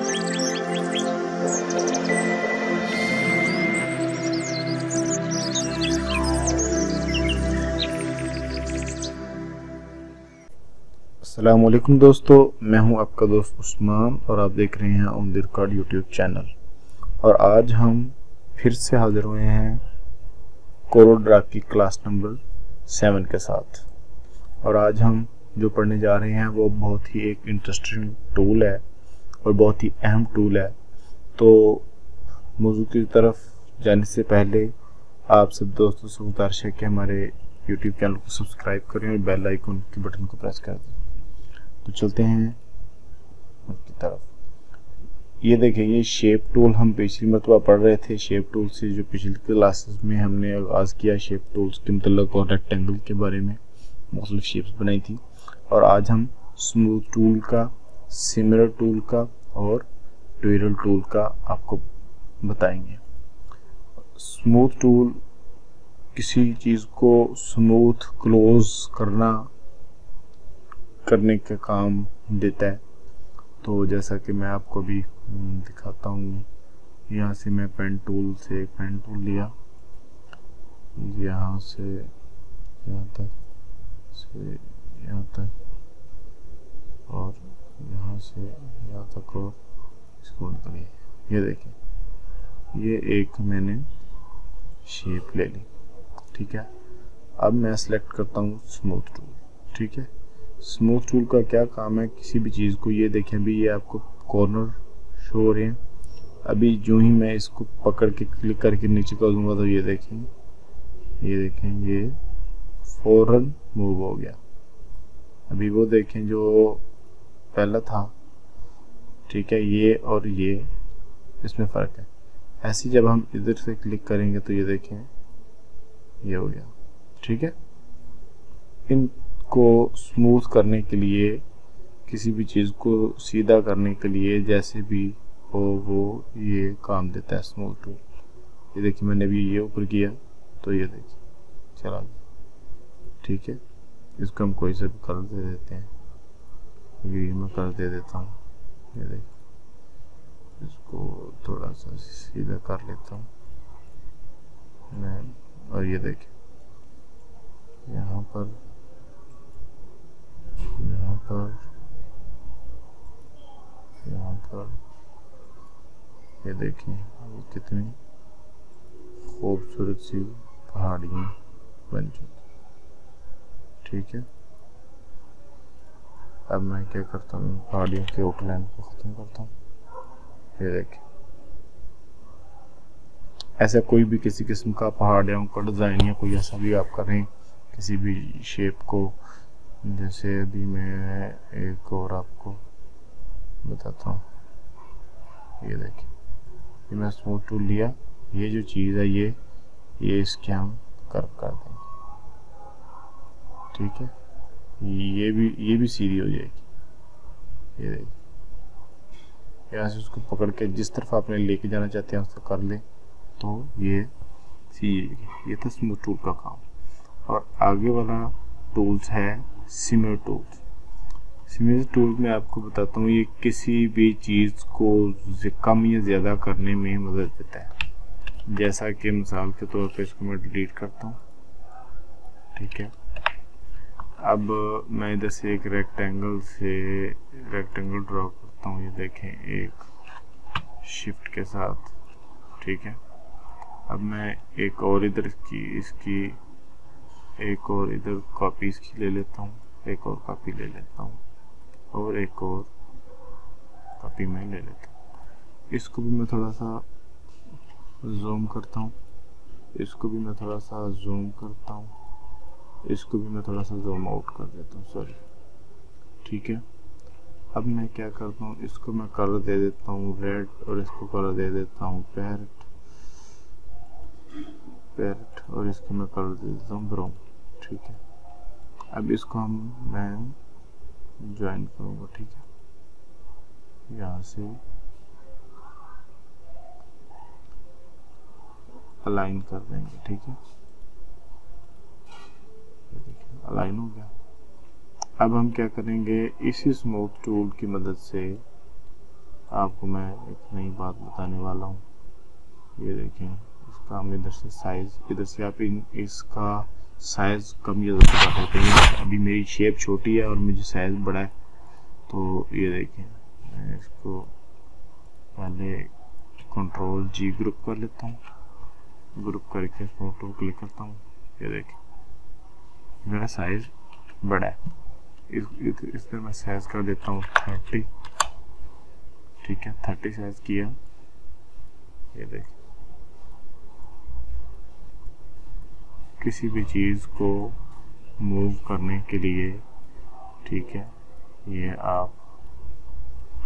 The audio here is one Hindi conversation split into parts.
अस्सलामुअलैकुम दोस्तों, मैं हूं आपका दोस्त उस्मान और आप देख रहे हैं on the record YouTube channel. और आज हम फिर से हाजिर हुए हैं कोरोड्रा की क्लास नंबर 7 के साथ। और आज हम जो पढ़ने जा रहे हैं वो बहुत ही एक इंटरेस्टिंग टूल है और बहुत ही अहम टूल है। तो मौजू की तरफ जाने से पहले आप सब दोस्तों से गुजारिश है कि हमारे यूट्यूब चैनल को सब्सक्राइब करें और बेल आइकन के बटन को प्रेस कर दें। तो चलते हैं की तरफ। ये देखिए, ये शेप टूल हम पिछली मरतबा पढ़ रहे थे। शेप टूल से जो पिछली क्लासेस में हमने आगाज़ किया शेप टूल्स के मतलब और रेक्टेंगल के बारे में मुख्तलिफ शेप्स बनाई थी। और आज हम स्मूथ टूल का, सिमिलर टूल का और ट्विरल टूल का आपको बताएंगे। स्मूथ टूल किसी चीज़ को स्मूथ क्लोज करने का काम देता है। तो जैसा कि मैं आपको भी दिखाता हूँ, यहाँ से मैं पेन टूल से एक पेन टूल लिया, यहाँ से यहाँ तक और यहाँ से यहाँ तक और इसको निकालिए। ये देखिए, ये एक मैंने शेप ले ली, ठीक है। अब मैं सेलेक्ट करता हूँ स्मूथ टूल, ठीक है। स्मूथ टूल का क्या काम है, किसी भी चीज़ को, ये देखें अभी ये आपको कॉर्नर शो हो रहे हैं। अभी जो ही मैं इसको पकड़ के क्लिक करके नीचे कर दूंगा तो ये देखें ये फौरन मूव हो गया। अभी वो देखें जो पहला था, ठीक है, ये और ये इसमें फ़र्क है। ऐसे जब हम इधर से क्लिक करेंगे तो ये देखें ये हो गया, ठीक है। इनको स्मूथ करने के लिए, किसी भी चीज़ को सीधा करने के लिए, जैसे भी हो वो ये काम देता है स्मूथ टूल। ये देखिए, मैंने भी ये ऊपर किया तो ये देखिए चला गया, ठीक है। इसको हम कोई सा भी कलर दे देते हैं, ग्रीन में कलर दे देता हूँ। ये देखिए, इसको थोड़ा सा सीधा कर लेता हूँ मैं। और ये देखिए यहाँ पर ये देखिए ये कितनी खूबसूरत सी पहाड़ियाँ बन चुकी, ठीक है। अब मैं क्या करता हूँ, पहाड़ियों के आउटलाइन को ख़त्म करता हूँ। ये देखिए, ऐसा कोई भी किसी किस्म का पहाड़ या उनका डिज़ाइन या कोई ऐसा भी आप करें, किसी भी शेप को। जैसे अभी मैं एक और आपको बताता हूँ। ये देखिए, ये मैं स्मूथ टूल लिया, ये जो चीज़ है ये इसके हम कर्व कर देंगे, ठीक है। ये भी सीधी हो जाएगी। ये देखिए, यहाँ से उसको पकड़ के जिस तरफ आपने लेके जाना चाहते हैं उसको कर ले तो ये सीधी। ये था स्मूथ टूल का काम। और आगे वाला टूल्स है सिमिलर टूल्स। सिमिलर टूल में आपको बताता हूँ, ये किसी भी चीज़ को कम या ज़्यादा करने में मदद देता है। जैसा कि मिसाल के तौर पे इसको मैं डिलीट करता हूँ, ठीक है। अब मैं इधर से एक रेक्टेंगल ड्रॉ करता हूँ। ये देखें, एक शिफ्ट के साथ, ठीक है। अब मैं एक और इधर इसकी एक और इधर कॉपी इसकी ले लेता हूँ, एक और कॉपी ले लेता हूँ और एक और कॉपी में ले लेता हूँ। इसको भी मैं थोड़ा सा जूम करता हूँ, इसको भी मैं थोड़ा सा जूम करता हूँ, इसको भी मैं थोड़ा सा जूम आउट कर देता हूँ, सॉरी, ठीक है। अब मैं क्या करता हूँ, इसको मैं कलर दे देता हूँ रेड और इसको कलर दे देता हूँ पैरेट और इसको मैं कलर दे देता हूँ ब्राउन, ठीक है। अब इसको मैं ज्वाइन करूँगा, ठीक है। यहाँ से अलाइन कर देंगे, ठीक है। देखिए अलाइन हो गया। अब हम क्या करेंगे, इसी स्मूथ टूल की मदद से आपको मैं एक नई बात बताने वाला हूँ। ये देखें, इसका हम इधर से साइज, इधर से आप इसका साइज कम या ज़्यादा कर सकते हैं। अभी मेरी शेप छोटी है और मुझे साइज बड़ा है, तो ये देखें मैं इसको पहले कंट्रोल जी ग्रुप कर लेता हूँ, ग्रुप करके फोटो क्लिक करता हूँ। ये देखें मेरा साइज बड़ा है, इसमें मैं साइज कर देता हूँ 30। ठीक है, 30 साइज किया। ये देखें, किसी भी चीज़ को मूव करने के लिए, ठीक है, ये आप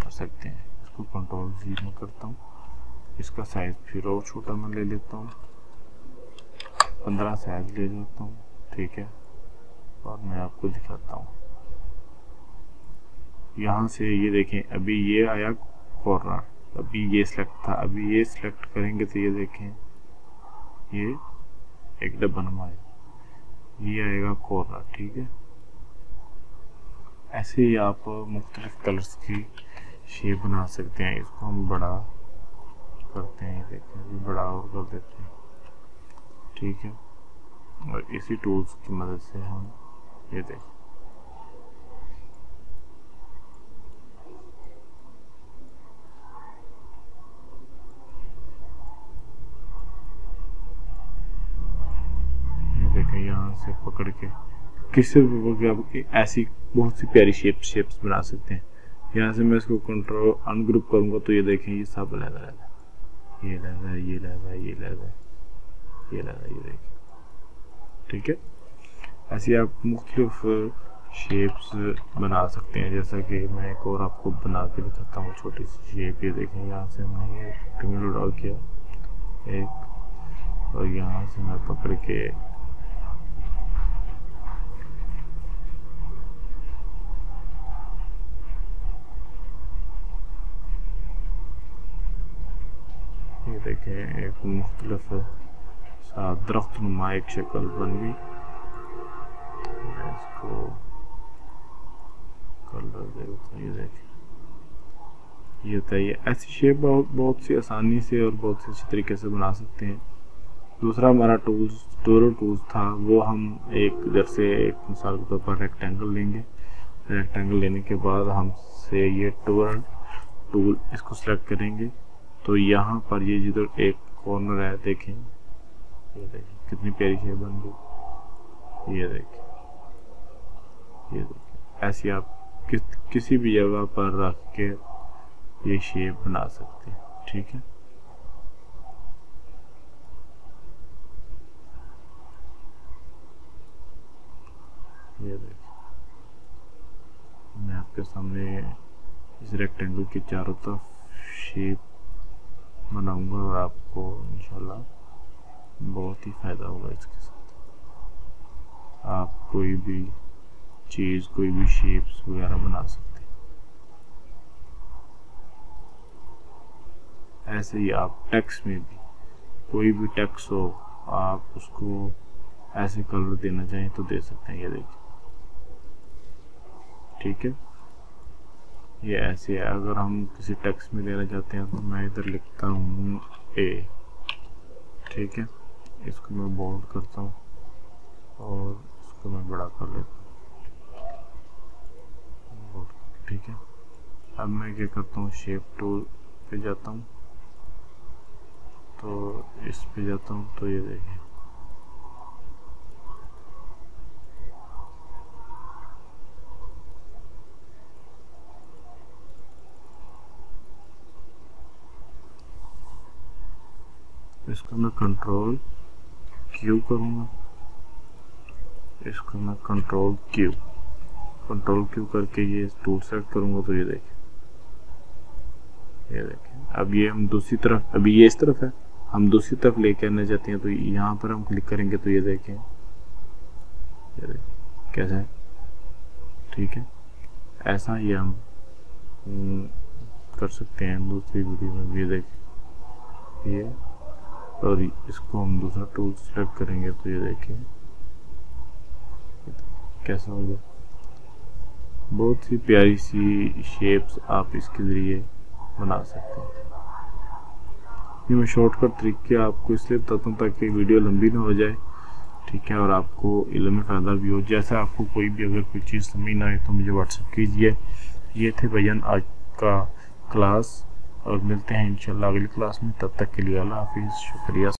कर सकते हैं। इसको कंट्रोल जी में करता हूँ, इसका साइज फिर और छोटा मैं ले लेता हूँ, 15 साइज ले लेता हूँ। ठीक है, और मैं आपको दिखाता हूँ। यहाँ से ये देखें, अभी ये आया कॉर्नर, अभी ये सिलेक्ट था, अभी ये सिलेक्ट करेंगे तो ये देखें ये एक डबल हमारे ये आएगा कॉर्नर। ठीक है, ऐसे ही आप मुख्तलिफ कलर्स की शेप बना सकते हैं। इसको हम बड़ा करते हैं, ये देखें अभी बड़ा और कर देते हैं। ठीक है, और इसी टूल्स की मदद से हम ये देखें यहाँ से पकड़ के किसी भी ऐसी बहुत सी प्यारी शेप्स बना सकते हैं। यहाँ से मैं इसको कंट्रोल अनग्रुप करूँगा तो ये देखें ये सब लहदा है, ये लहदा है, ये लहदा है, ये लहदा है, ये लहदा है, ये देखें। ठीक है, ऐसी आप मुख्तलिफ शेप्स बना सकते हैं। जैसा कि मैं एक और आपको बना के दिखाता हूँ, छोटी सी शेप। ये देखें, यहाँ से मैंने रेक्टेंगल ड्रॉ किया एक, और यहाँ से मैं पकड़ के ये देखें एक मुख्तलिफ दरख्त नुमा एक शक्ल बन गई। मैं इसको कलर देता हूँ। ये देखें ये होता है। ये ऐसी शेप बहुत सी आसानी से और बहुत से अच्छे तरीके से बना सकते हैं। दूसरा हमारा टूल्स था, वो हम एक इधर से एक मिसाल के तौर पर रेक्टेंगल लेंगे। रेक्टेंगल लेने के बाद हमसे ये टूल इसको सिलेक्ट करेंगे, तो यहाँ पर ये जिधर एक कॉर्नर है देखें, ये देखें कितनी प्यारी शेप बन गई। ये देखें, ये देखें ऐसी आप किसी भी जगह पर रख के ये शेप बना सकते हैं। ठीक है, ये देखें मैं आपके सामने इस रेक्टेंगल की चारों तरफ शेप बनाऊंगा और आपको इंशाल्लाह बहुत ही फ़ायदा होगा इसके साथ। आप कोई भी चीज़, कोई भी शेप्स वगैरह बना सकते हैं। ऐसे ही आप टेक्स्ट में भी कोई भी टेक्स्ट हो, आप उसको ऐसे कलर देना चाहें तो दे सकते हैं। ये देखिए, ठीक है, ये ऐसे है। अगर हम किसी टेक्स्ट में देना चाहते हैं तो मैं इधर लिखता हूँ ए। ठीक है, इसको मैं बोल्ड करता हूँ और इसको मैं बड़ा कर लेता हूँ। ठीक है, अब मैं क्या करता हूँ, शेप टूल पे जाता हूँ, तो इस पे जाता हूँ, तो ये देखिए इसको मैं कंट्रोल क्यू करूँगा, इसको मैं कंट्रोल क्यू करके ये टूल सेलेक्ट करूँगा, तो ये देखें अब ये हम दूसरी तरफ, अभी ये इस तरफ है, हम दूसरी तरफ लेके आना चाहते हैं, तो यहाँ पर हम क्लिक करेंगे तो ये देखें कैसा है। ठीक है, ऐसा ही हम कर सकते हैं दूसरी वीडियो में भी। देखें ये, और इसको हम दूसरा टूल सेलेक्ट करेंगे तो ये देखिए कैसा हो गया। बहुत सी प्यारी सी शेप्स आप इसके ज़रिए बना सकते हैं। ये मैं शॉर्टकट तरीके आपको इसलिए बताता हूँ ताकि वीडियो लंबी ना हो जाए, ठीक है, और आपको इल्म में फ़ायदा भी हो। जैसे आपको कोई भी अगर कोई चीज़ समझ ना आए तो मुझे व्हाट्सएप कीजिए। ये थे बयान आज का क्लास, और मिलते हैं इंशाल्लाह अगली क्लास में। तब तक के लिए अल्लाह हाफिज़, शुक्रिया।